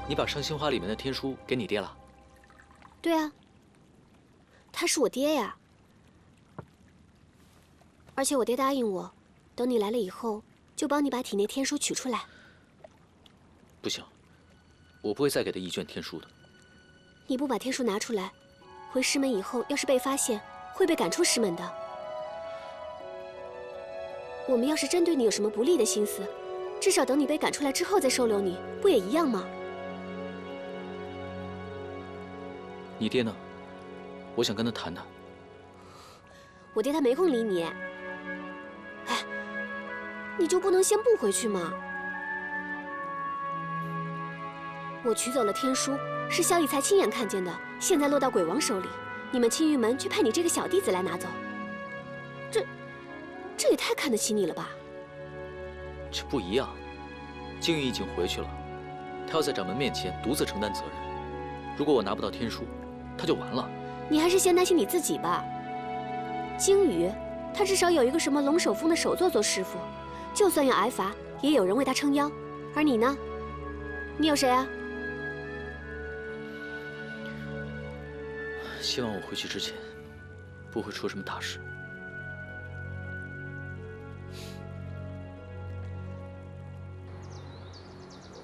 你把上星花里面的天书给你爹了？对啊，他是我爹呀。而且我爹答应我，等你来了以后，就帮你把体内天书取出来。不行，我不会再给他一卷天书的。你不把天书拿出来，回师门以后，要是被发现，会被赶出师门的。我们要是真对你有什么不利的心思，至少等你被赶出来之后再收留你，不也一样吗？你爹呢？我想跟他谈谈。我爹他没空理你。哎，你就不能先不回去吗？我取走了天书，是萧逸才亲眼看见的，现在落到鬼王手里，你们青玉门却派你这个小弟子来拿走，这也太看得起你了吧？这不一样，静玉已经回去了，他要在掌门面前独自承担责任。如果我拿不到天书，他就完了。你还是先担心你自己吧。鲸鱼，他至少有一个什么龙首峰的首座做师傅，就算要挨罚，也有人为他撑腰。而你呢？你有谁啊？希望我回去之前，不会出什么大事。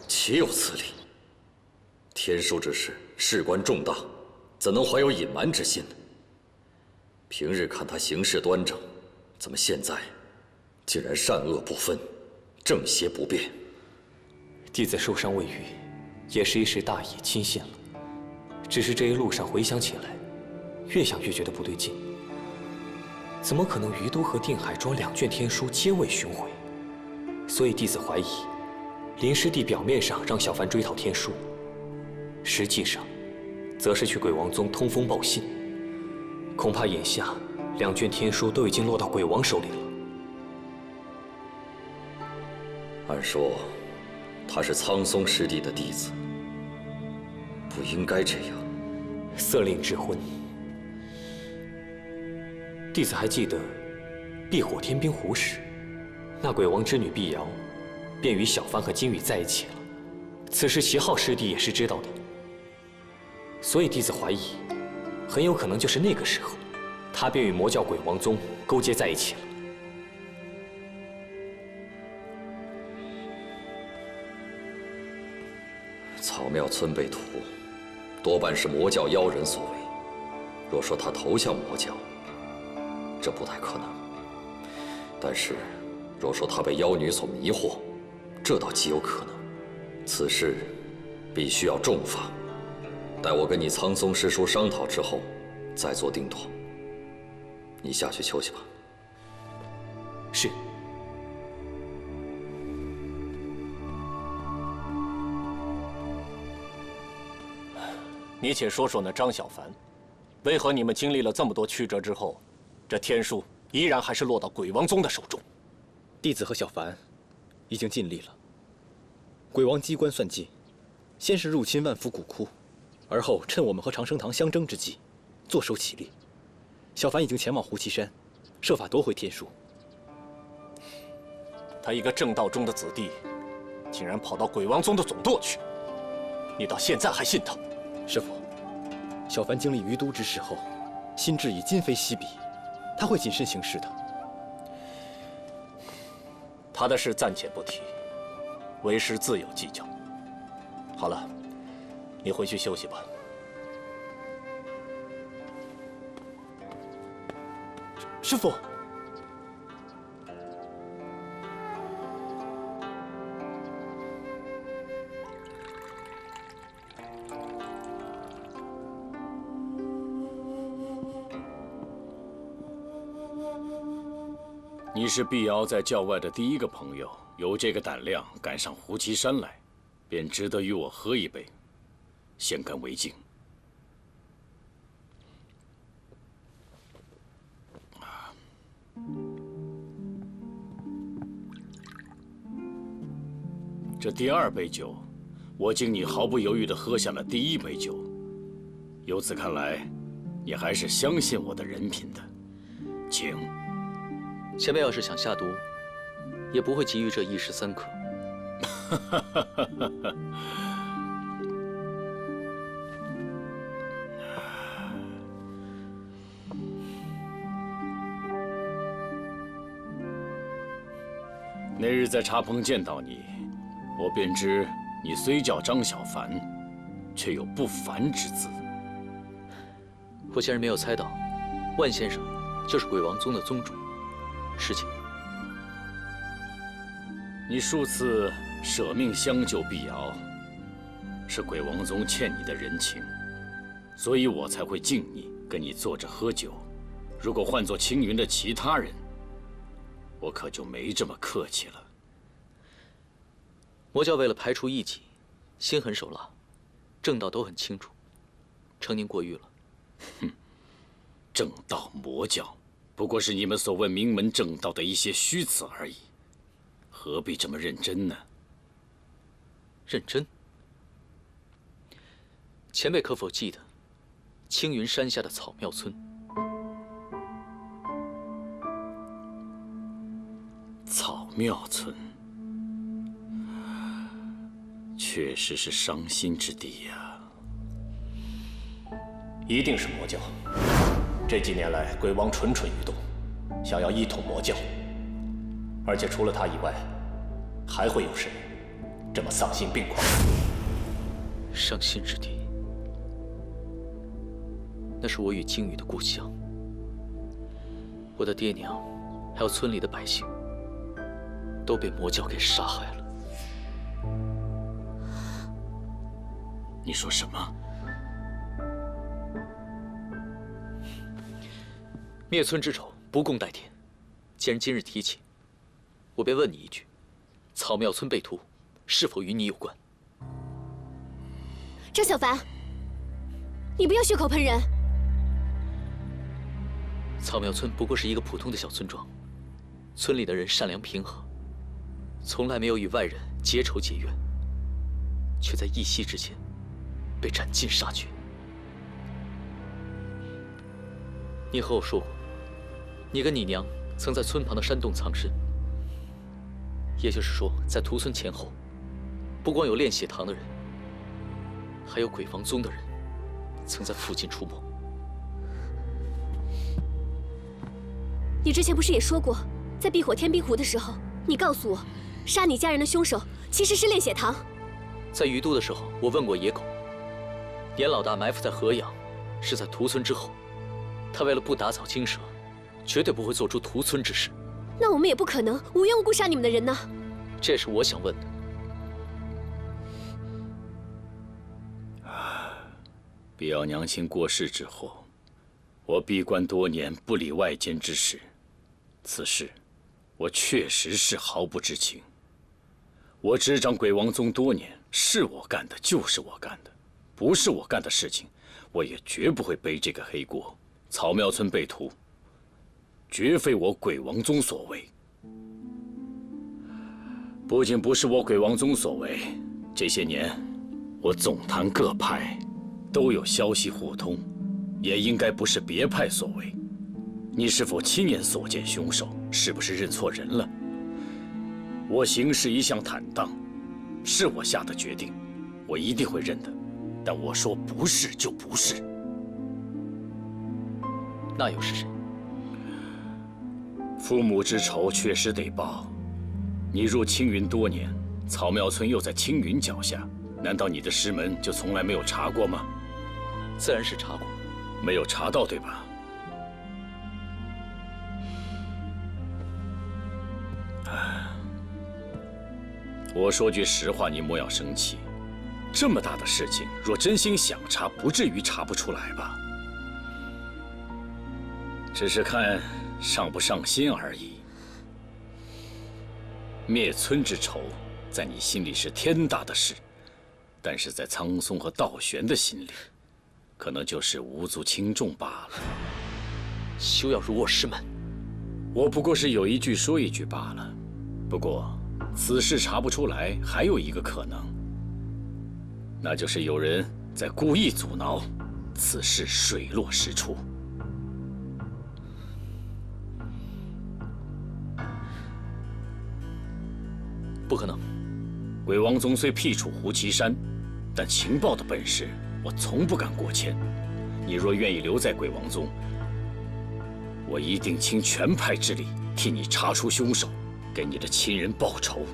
岂有此理！天书之事事关重大，怎能怀有隐瞒之心呢？平日看他行事端正，怎么现在竟然善恶不分，正邪不辨？弟子受伤未愈，也是一时大意轻信了。只是这一路上回想起来，越想越觉得不对劲。怎么可能于都和定海庄2卷天书皆未寻回？所以弟子怀疑，林师弟表面上让小凡追讨天书，实际上，则是去鬼王宗通风报信。恐怕眼下2卷天书都已经落到鬼王手里了。按说，他是苍松师弟的弟子，不应该这样。色令智昏。弟子还记得避火天冰湖时，那鬼王之女碧瑶便与小帆和金羽在一起了。此事齐浩师弟也是知道的，所以弟子怀疑，很有可能就是那个时候，他便与魔教鬼王宗勾结在一起了。草庙村被屠，多半是魔教妖人所为。若说他投向魔教，这不太可能。但是，若说他被妖女所迷惑，这倒极有可能。此事必须要重罚。待我跟你苍松师叔商讨之后，再做定夺。你下去休息吧。是。你且说说那张小凡，为何你们经历了这么多曲折之后，这天书依然还是落到鬼王宗的手中？弟子和小凡已经尽力了。鬼王机关算尽，先是入侵万福古窟，而后趁我们和长生堂相争之际，坐手起力。小凡已经前往胡岐山，设法夺回天书。他一个正道中的子弟，竟然跑到鬼王宗的总舵去，你到现在还信他？师父，小凡经历于都之事后，心智已今非昔比，他会谨慎行事的。他的事暂且不提，为师自有计较。好了，你回去休息吧。师父。你是碧瑶在教外的第一个朋友，有这个胆量赶上胡岐山来，便值得与我喝一杯，先干为敬。这第2杯酒，我敬你毫不犹豫地喝下了第1杯酒。由此看来，你还是相信我的人品的，请。前辈要是想下毒，也不会急于这1时3刻。那日在茶棚见到你，我便知你虽叫张小凡，却有不凡之资。我竟然没有猜到，万先生就是鬼王宗的宗主。事情，你数次舍命相救碧瑶，是鬼王宗欠你的人情，所以我才会敬你，跟你坐着喝酒。如果换做青云的其他人，我可就没这么客气了。魔教为了排除异己，心狠手辣，正道都很清楚，承您过誉了。哼，正道魔教不过是你们所谓名门正道的一些虚词而已，何必这么认真呢？认真？前辈可否记得青云山下的草庙村？草庙村确实是伤心之地呀。一定是魔教。这几年来，鬼王蠢蠢欲动，想要一统魔教。而且除了他以外，还会有谁这么丧心病狂？伤心之地，那是我与鲸鱼的故乡。我的爹娘，还有村里的百姓，都被魔教给杀害了。你说什么？灭村之仇，不共戴天。既然今日提起，我便问你一句：草庙村被屠，是否与你有关？张小凡，你不要血口喷人。草庙村不过是一个普通的小村庄，村里的人善良平和，从来没有与外人结仇结怨，却在一夕之间被斩尽杀绝。你和我说过，你跟你娘曾在村旁的山洞藏身，也就是说，在屠村前后，不光有炼血堂的人，还有鬼王宗的人曾在附近出没。你之前不是也说过，在避火天冰湖的时候，你告诉我，杀你家人的凶手其实是炼血堂。在鱼都的时候，我问过野狗，年老大埋伏在河阳，是在屠村之后。他为了不打草惊蛇，绝对不会做出屠村之事。那我们也不可能无缘无故杀你们的人呢。这是我想问的。碧瑶娘亲过世之后，我闭关多年，不理外间之事。此事，我确实是毫不知情。我执掌鬼王宗多年，是我干的就是我干的，不是我干的事情，我也绝不会背这个黑锅。草庙村被屠，绝非我鬼王宗所为。不仅不是我鬼王宗所为，这些年，我总坛各派都有消息互通，也应该不是别派所为。你是否亲眼所见凶手？是不是认错人了？我行事一向坦荡，是我下的决定，我一定会认的。但我说不是就不是。那又是谁？父母之仇确实得报。你入青云多年，草庙村又在青云脚下，难道你的师门就从来没有查过吗？自然是查过，没有查到，对吧？我说句实话，你莫要生气。这么大的事情，若真心想查，不至于查不出来吧？只是看上不上心而已。灭村之仇，在你心里是天大的事，但是在苍松和道玄的心里，可能就是无足轻重罢了。休要辱我师门！我不过是有一句说一句罢了。不过，此事查不出来，还有一个可能，那就是有人在故意阻挠，此事水落石出。不可能。鬼王宗虽僻处胡岐山，但情报的本事，我从不敢过谦。你若愿意留在鬼王宗，我一定倾全派之力替你查出凶手，给你的亲人报仇，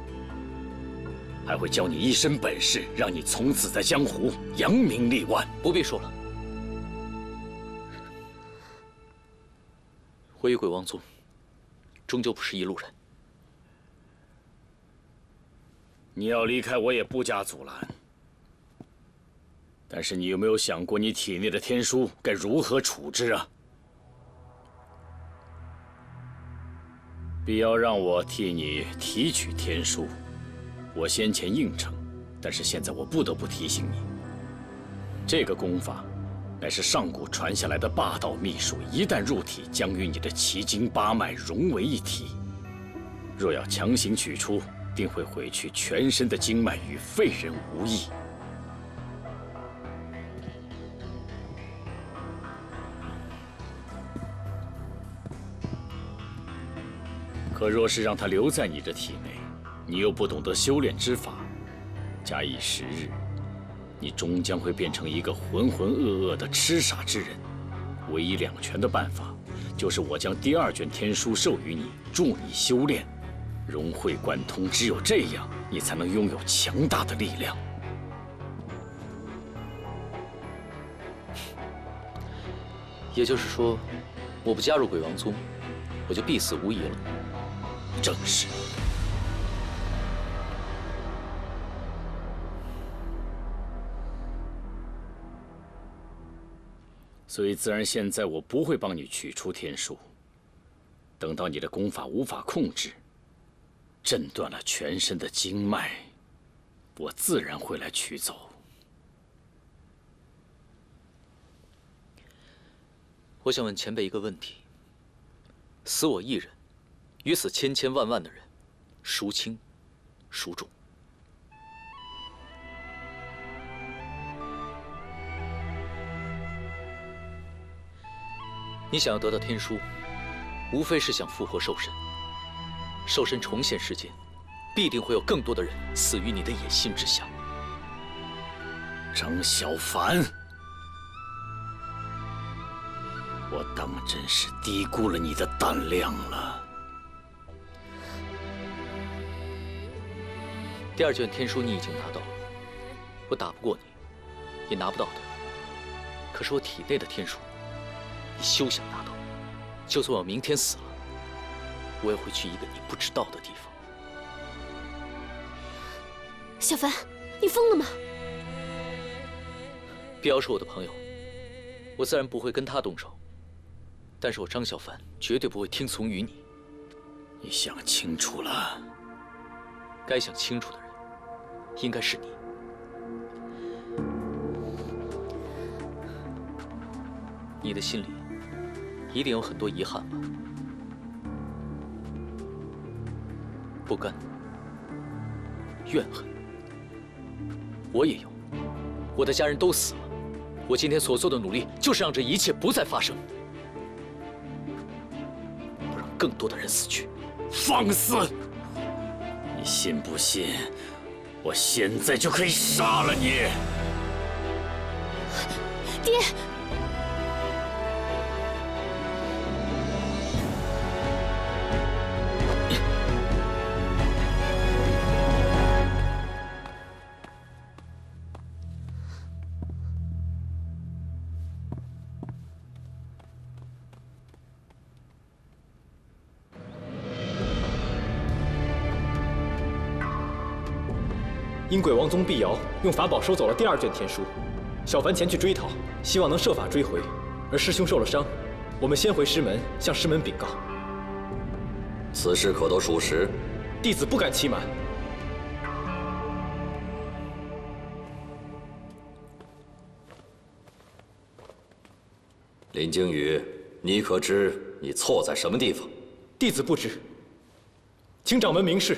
还会教你一身本事，让你从此在江湖扬名立万。不必说了，我与鬼王宗终究不是一路人。你要离开，我也不加阻拦。但是你有没有想过，你体内的天书该如何处置啊？必要让我替你提取天书，我先前应承，但是现在我不得不提醒你，这个功法乃是上古传下来的霸道秘术，一旦入体，将与你的奇经八脉融为一体。若要强行取出，定会毁去全身的经脉，与废人无异。可若是让它留在你的体内，你又不懂得修炼之法，假以时日，你终将会变成一个浑浑噩噩的痴傻之人。唯一两全的办法，就是我将第2卷天书授予你，助你修炼，融会贯通。只有这样，你才能拥有强大的力量。也就是说，我不加入鬼王宗，我就必死无疑了。正是。所以，自然现在我不会帮你取出天书。等到你的功法无法控制，震断了全身的经脉，我自然会来取走。我想问前辈一个问题：死我一人，与死千千万万的人，孰轻孰重？你想要得到天书，无非是想复活兽身。兽身重现世间，必定会有更多的人死于你的野心之下。张小凡，我当真是低估了你的胆量了。第2卷天书你已经拿到了，我打不过你，也拿不到它。可是我体内的天书，你休想拿到。就算我明天死了，我也会去一个你不知道的地方。小凡，你疯了吗？碧瑶是我的朋友，我自然不会跟他动手。但是我张小凡绝对不会听从于你。你想清楚了？该想清楚的人，应该是你。你的心里一定有很多遗憾吧？不甘、怨恨，我也有。我的家人都死了，我今天所做的努力，就是让这一切不再发生，不让更多的人死去。放肆！你信不信，我现在就可以杀了你？爹！因鬼王宗碧瑶用法宝收走了第2卷天书，小凡前去追讨，希望能设法追回。而师兄受了伤，我们先回师门向师门禀告。此事可都属实？弟子不敢欺瞒。林惊羽，你可知你错在什么地方？弟子不知，请掌门明示。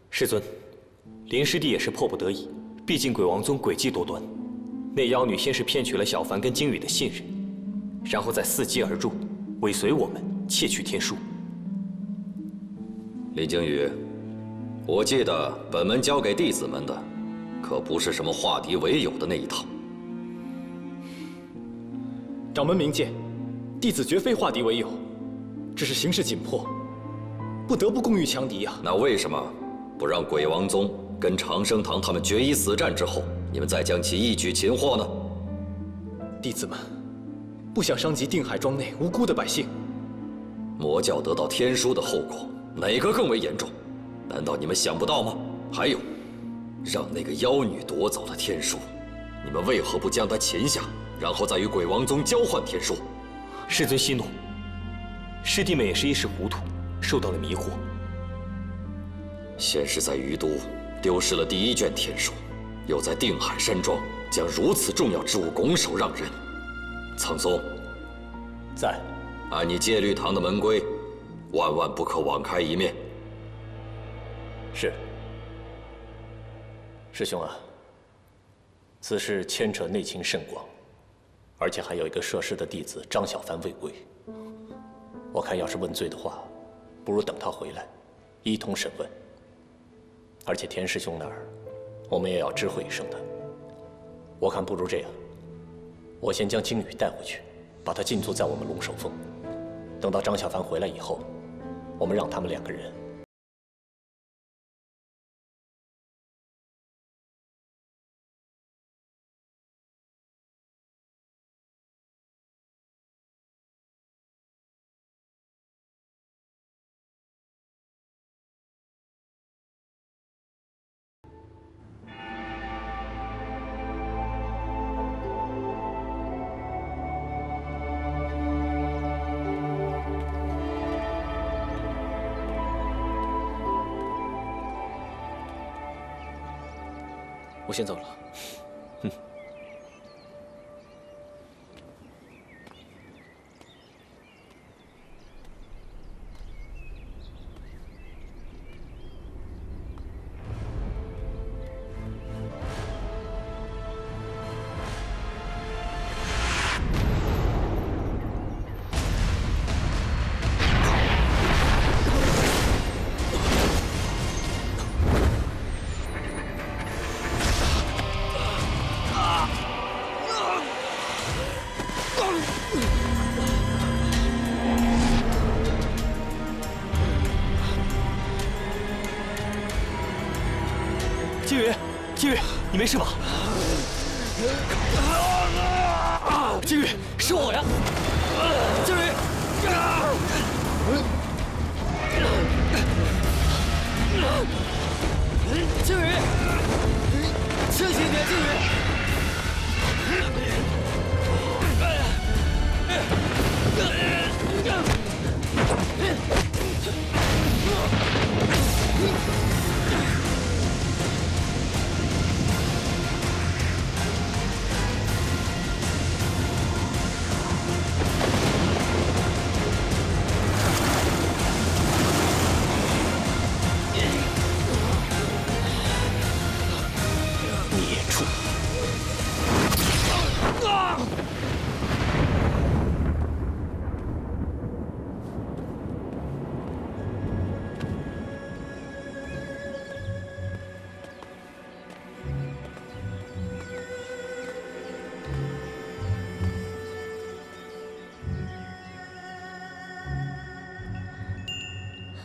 师尊，林师弟也是迫不得已，毕竟鬼王宗诡计多端。那妖女先是骗取了小凡跟惊羽的信任，然后再伺机而入，尾随我们窃取天书。林惊羽，我记得本门交给弟子们的，可不是什么化敌为友的那一套。掌门明鉴，弟子绝非化敌为友，只是形势紧迫，不得不共御强敌呀。那为什么不让鬼王宗跟长生堂他们决一死战之后，你们再将其一举擒获呢？弟子们不想伤及定海庄内无辜的百姓。魔教得到天书的后果，哪个更为严重？难道你们想不到吗？还有，让那个妖女夺走了天书，你们为何不将她擒下，然后再与鬼王宗交换天书？师尊息怒，师弟们也是一时糊涂，受到了迷惑。先是在于都丢失了第一卷天书，又在定海山庄将如此重要之物拱手让人。苍松，在。按你戒律堂的门规，万万不可网开一面。是。师兄啊，此事牵扯内情甚广，而且还有一个涉事的弟子张小凡未归。我看要是问罪的话，不如等他回来，一同审问。而且田师兄那儿，我们也要知会一声的。我看不如这样，我先将青羽带回去，把他禁足在我们龙首峰。等到张小凡回来以后，我们让他们两个人。我先走了。金羽，你没事吧？金羽，是我呀！金羽，金羽，清醒点，金羽！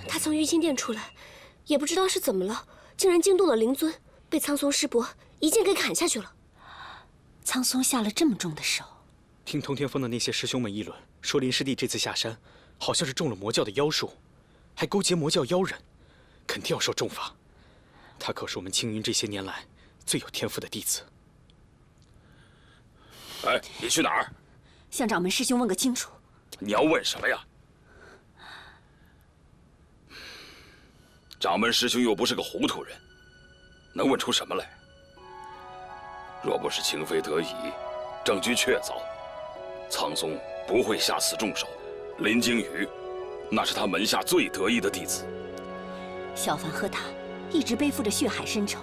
他从玉清殿出来，也不知道是怎么了，竟然惊动了灵尊，被苍松师伯一剑给砍下去了。苍松下了这么重的手，听通天峰的那些师兄们议论，说林师弟这次下山，好像是中了魔教的妖术，还勾结魔教妖人，肯定要受重罚。他可是我们青云这些年来最有天赋的弟子。哎，你去哪儿？向掌门师兄问个清楚。你要问什么呀？掌门师兄又不是个糊涂人，能问出什么来？若不是情非得已，证据确凿，苍松不会下此重手。林惊羽，那是他门下最得意的弟子。小凡和他一直背负着血海深仇，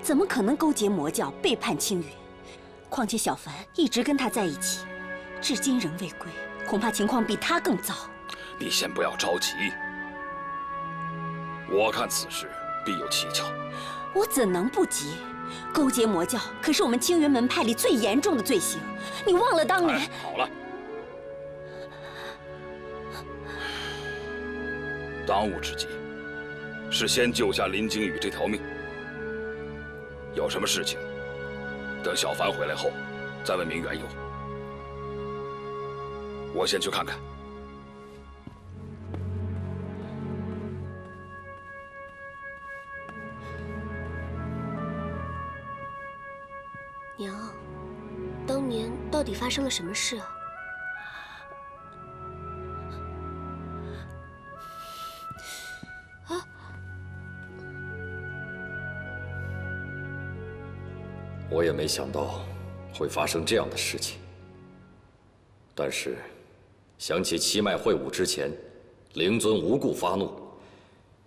怎么可能勾结魔教背叛青云？况且小凡一直跟他在一起，至今仍未归，恐怕情况比他更糟。你先不要着急，我看此事必有蹊跷。我怎能不急？勾结魔教可是我们青云门派里最严重的罪行，你忘了当年？好了，当务之急是先救下林惊羽这条命。有什么事情，等小凡回来后再问明缘由。我先去看看。娘，当年到底发生了什么事啊？我也没想到会发生这样的事情，但是想起七脉会晤之前，灵尊无故发怒，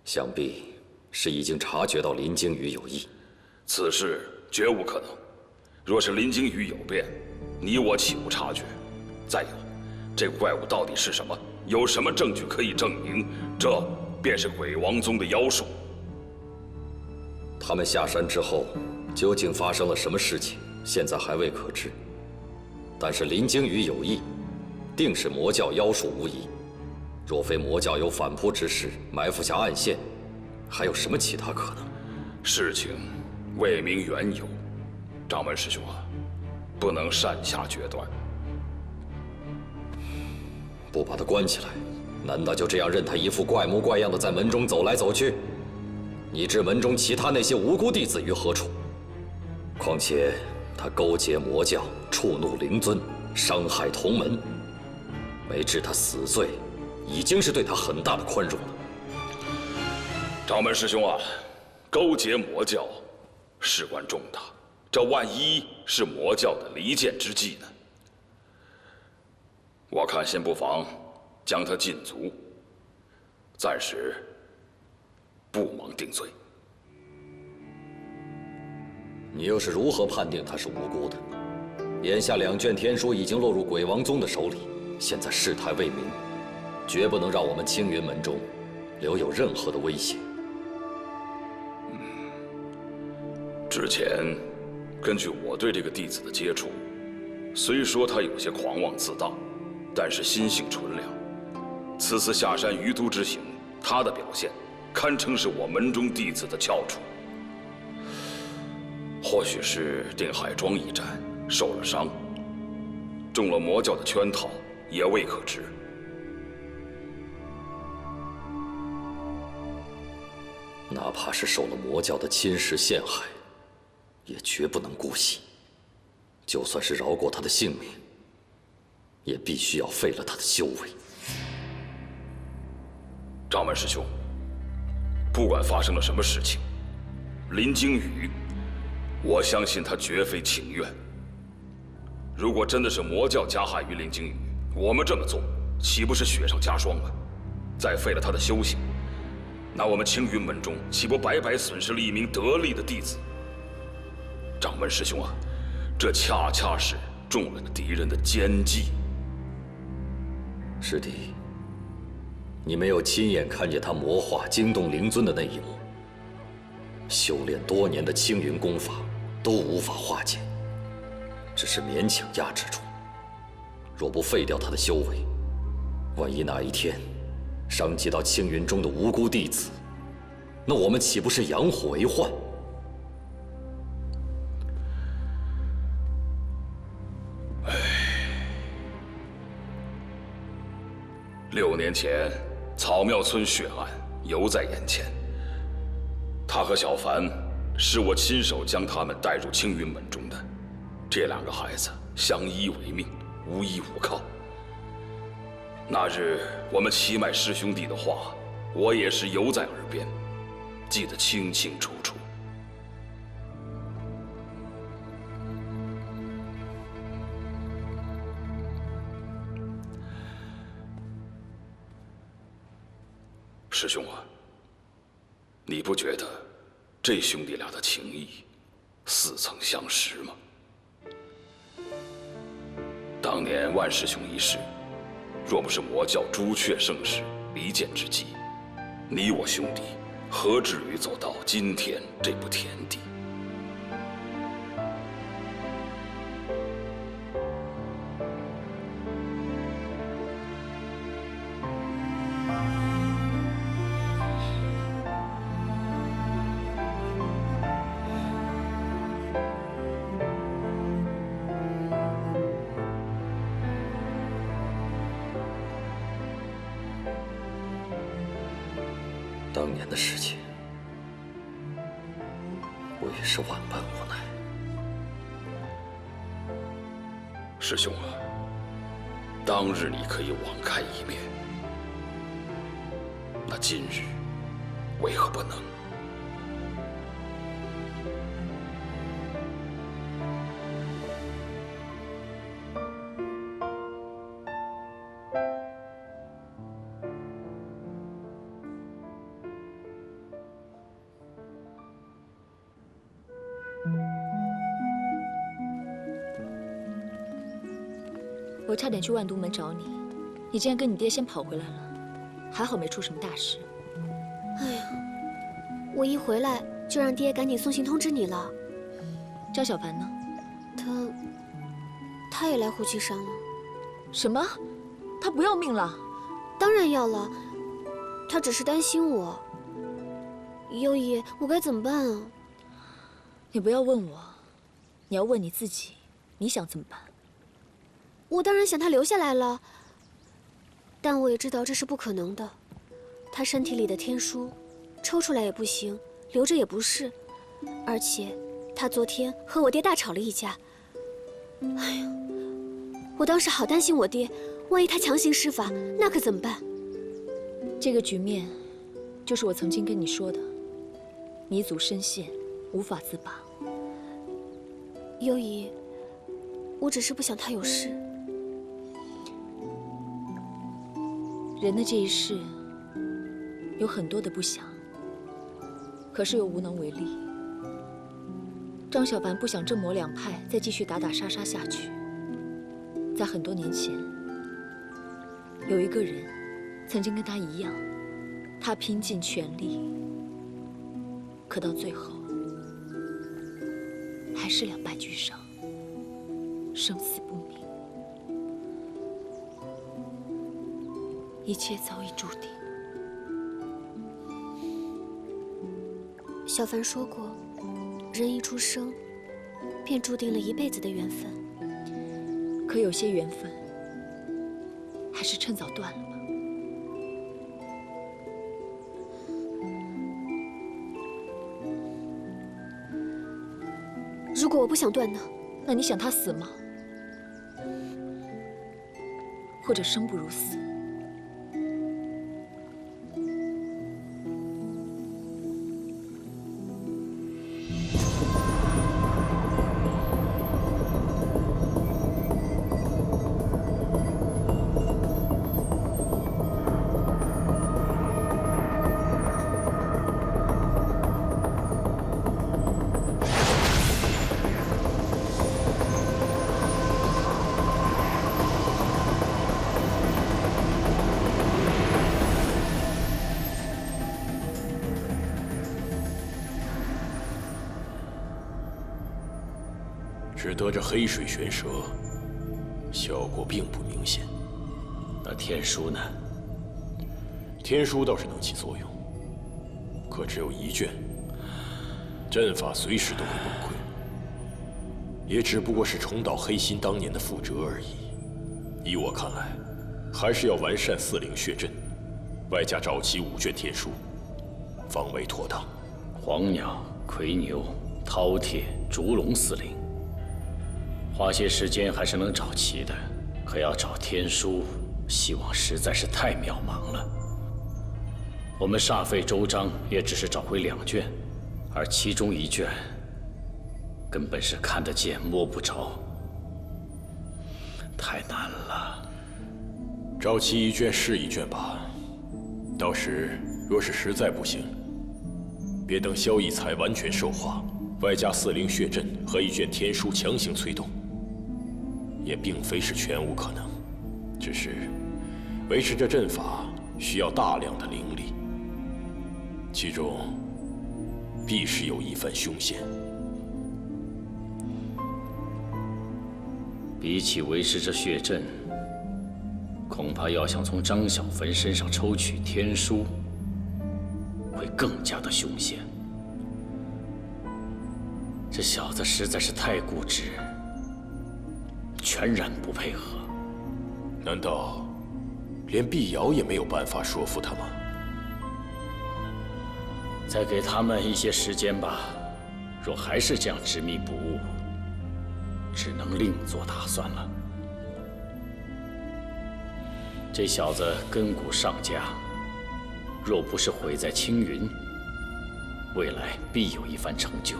想必是已经察觉到林惊羽有意。此事绝无可能。若是林惊羽有变，你我岂无察觉？再有，这个怪物到底是什么？有什么证据可以证明这便是鬼王宗的妖术？他们下山之后，究竟发生了什么事情，现在还未可知。但是林惊羽有意，定是魔教妖术无疑。若非魔教有反扑之势，埋伏下暗线，还有什么其他可能？事情未明缘由，掌门师兄啊，不能擅下决断。不把他关起来，难道就这样任他一副怪模怪样的在门中走来走去？你置门中其他那些无辜弟子于何处？况且他勾结魔教，触怒灵尊，伤害同门，没治他死罪，已经是对他很大的宽容了。掌门师兄啊，勾结魔教，事关重大，这万一是魔教的离间之计呢？我看先不妨将他禁足，暂时不忙定罪。你又是如何判定他是无辜的？眼下2卷天书已经落入鬼王宗的手里，现在事态未明，绝不能让我们青云门中留有任何的危险。之前根据我对这个弟子的接触，虽说他有些狂妄自大，但是心性纯良。此次下山鱼都之行，他的表现堪称是我门中弟子的翘楚。或许是定海庄一战受了伤，中了魔教的圈套，也未可知。哪怕是受了魔教的侵蚀陷害，也绝不能姑息。就算是饶过他的性命，也必须要废了他的修为。掌门师兄，不管发生了什么事情，林惊羽，我相信他绝非情愿。如果真的是魔教加害于林惊羽，我们这么做岂不是雪上加霜吗？再废了他的修行，那我们青云门中岂不白白损失了一名得力的弟子？掌门师兄啊，这恰恰是中了敌人的奸计。师弟，你没有亲眼看见他魔化惊动灵尊的那一幕，修炼多年的青云功法都无法化解，只是勉强压制住。若不废掉他的修为，万一哪一天伤及到青云中的无辜弟子，那我们岂不是养虎为患？6年前，草庙村血案犹在眼前。他和小凡是我亲手将他们带入青云门中的。这2个孩子相依为命，无依无靠。那日我们七脉师兄弟的话，我也是犹在耳边，记得清清楚楚。师兄啊，你不觉得这兄弟俩的情谊似曾相识吗？当年万师兄一事，若不是魔教朱雀圣使离间之计，你我兄弟何至于走到今天这步田地？当年的事情，我也是万般无奈。师兄啊，当日你可以网开一面，那今日为何不能？我差点去万都门找你，你竟然跟你爹先跑回来了，还好没出什么大事。哎呀，我一回来就让爹赶紧送信通知你了。张小凡呢？他也来虎旗山了。什么？他不要命了？当然要了，他只是担心我。优姨，我该怎么办啊？你不要问我，你要问你自己，你想怎么办？我当然想他留下来了，但我也知道这是不可能的。他身体里的天书，抽出来也不行，留着也不是，而且他昨天和我爹大吵了一架。哎呀，我当时好担心我爹，万一他强行施法，那可怎么办？这个局面，就是我曾经跟你说的，迷祖深陷，无法自拔。优姨，我只是不想他有事。人的这一世，有很多的不想，可是又无能为力。张小凡不想正魔两派再继续打打杀杀下去。在很多年前，有一个人曾经跟他一样，他拼尽全力，可到最后还是两败俱伤，生死不明。一切早已注定。小凡说过，人一出生，便注定了一辈子的缘分。可有些缘分，还是趁早断了吧。如果我不想断呢？那你想他死吗？或者生不如死？只得这黑水玄蛇，效果并不明显。那天书呢？天书倒是能起作用，可只有一卷，阵法随时都会崩溃。也只不过是重蹈黑心当年的覆辙而已。依我看来，还是要完善4灵血阵，外加找齐5卷天书，方为妥当。黄鸟、魁牛、饕餮、烛龙4灵。花些时间还是能找齐的，可要找天书，希望实在是太渺茫了。我们煞费周章，也只是找回2卷，而其中1卷根本是看得见摸不着，太难了。找齐1卷是1卷吧，到时若是实在不行，别等萧逸才完全受化，外加4灵血阵和1卷天书强行催动。也并非是全无可能，只是维持这阵法需要大量的灵力，其中必是有一番凶险。比起维持这血阵，恐怕要想从张小坟身上抽取天书，会更加的凶险。这小子实在是太固执。全然不配合，难道连碧瑶也没有办法说服他吗？再给他们一些时间吧。若还是这样执迷不悟，只能另做打算了。这小子根骨尚佳，若不是毁在青云，未来必有一番成就。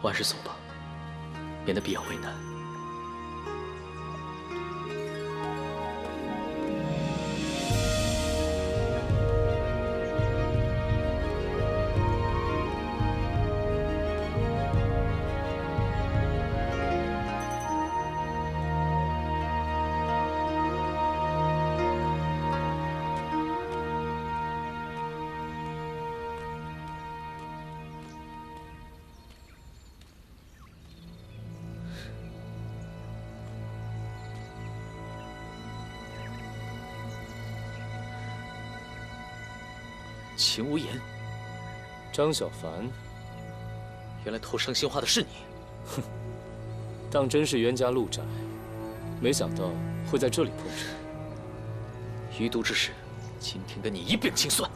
我还是走吧，免得必要为难。秦无言，张小凡，原来偷伤心花的是你。哼，当真是冤家路窄，没想到会在这里碰上。余毒之事，今天跟你一并清算。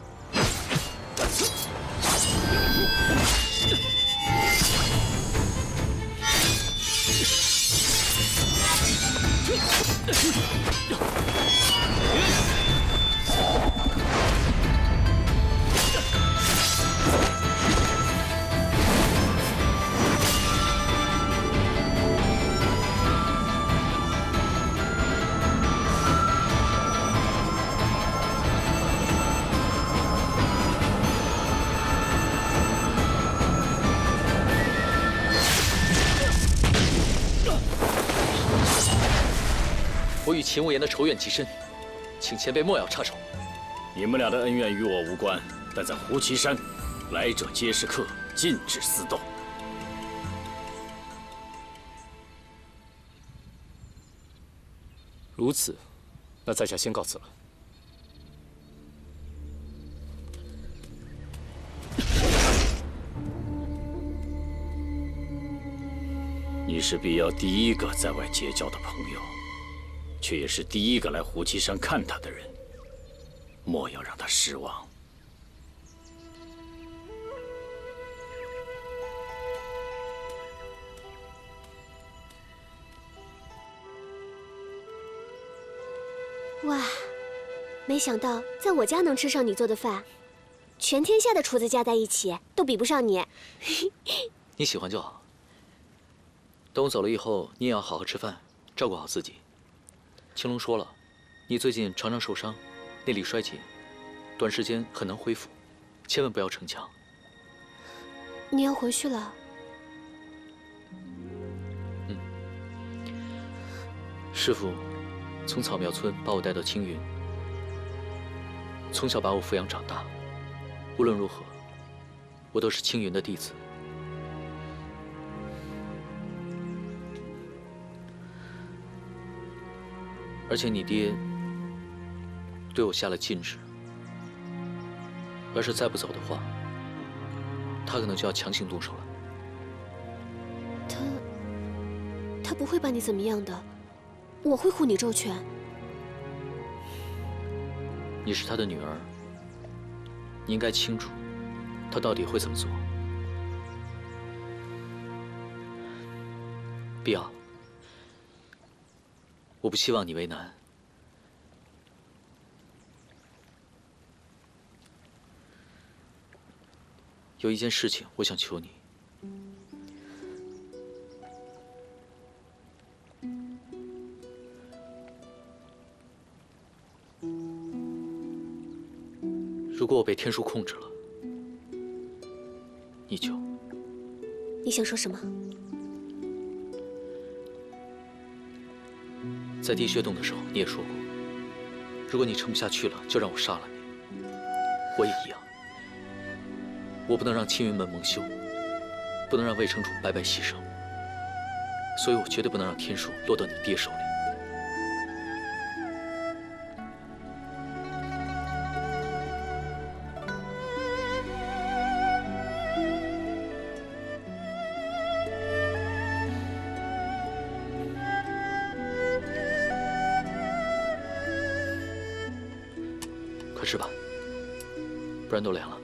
我与秦无言的仇怨极深，请前辈莫要插手。你们俩的恩怨与我无关，但在胡岐山，来者皆是客，禁止私斗。如此，那在下先告辞了。你是必要第一个在外结交的朋友，却也是第一个来胡岐山看他的人，莫要让他失望。哇，没想到在我家能吃上你做的饭，全天下的厨子加在一起都比不上你。你喜欢就好。等我走了以后，你也要好好吃饭，照顾好自己。青龙说了，你最近常常受伤，内力衰竭，短时间很难恢复，千万不要逞强。你要回去了？师父从草苗村把我带到青云，从小把我抚养长大。无论如何，我都是青云的弟子。而且你爹对我下了禁制，要是再不走的话，他可能就要强行动手了。他不会把你怎么样的，我会护你周全。你是他的女儿，你应该清楚他到底会怎么做。碧瑶，我不希望你为难。有一件事情，我想求你。如果我被天书控制了，你就……你想说什么？在滴血洞的时候，你也说过，如果你撑不下去了，就让我杀了你。我也一样，我不能让青云门蒙羞，不能让魏城主白白牺牲，所以我绝对不能让天书落到你爹手里。是吧？不然都凉了。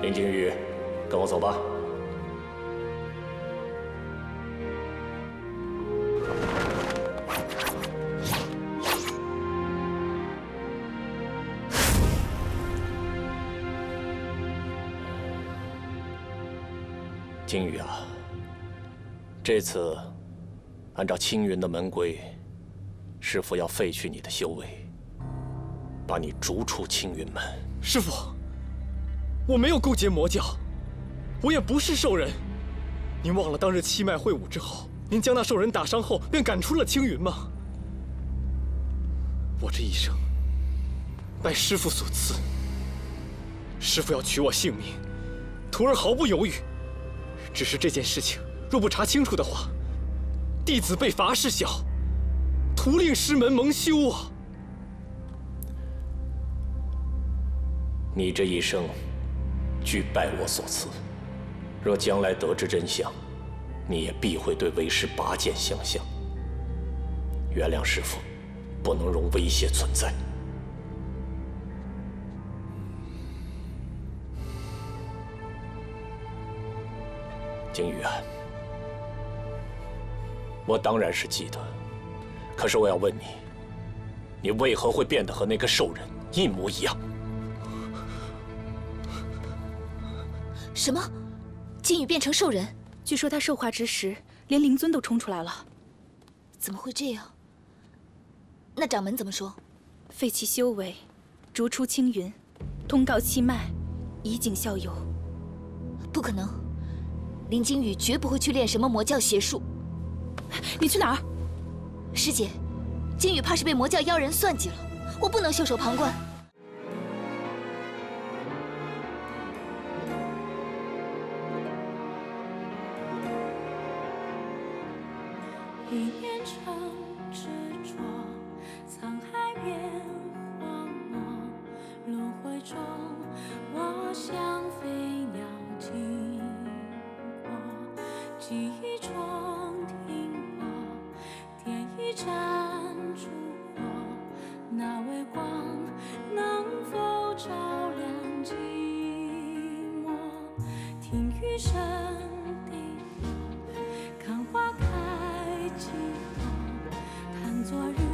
林金羽，跟我走吧。金羽啊，这次按照青云的门规，师父要废去你的修为，把你逐出青云门。师父。 我没有勾结魔教，我也不是兽人。您忘了当日七脉会武之后，您将那兽人打伤后，便赶出了青云吗？我这一生拜师父所赐，师父要取我性命，徒儿毫不犹豫。只是这件事情若不查清楚的话，弟子被罚是小，徒令师门蒙羞啊！你这一生。 俱拜我所赐，若将来得知真相，你也必会对为师拔剑相向。原谅师父，不能容威胁存在。景宇啊，我当然是记得，可是我要问你，你为何会变得和那个兽人一模一样？ 什么？金羽变成兽人？据说他兽化之时，连灵尊都冲出来了。怎么会这样？那掌门怎么说？废其修为，逐出青云，通告七脉，以儆效尤。不可能，林金羽绝不会去练什么魔教邪术。你去哪儿？师姐，金羽怕是被魔教妖人算计了，我不能袖手旁观。 一念成执着，沧海变荒漠，轮回中，我像飞鸟经过，记忆中停泊，点一盏烛火，那微光能否照亮寂寞？听雨声滴落，看花开。 寂寞，叹昨日。